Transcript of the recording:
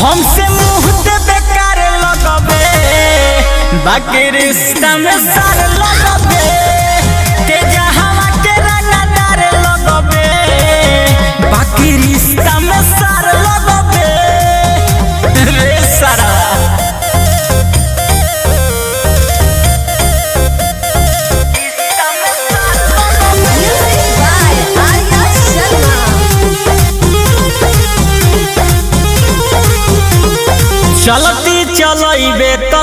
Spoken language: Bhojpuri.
हमसे मुँह दे बेकार लगबे, बाकी रिश्ता में सार लगबे। तेजा हवा के रंगदार लगबे, बाकी रिश्ता में सार लगबे। रे सारा चलती चलइबे तो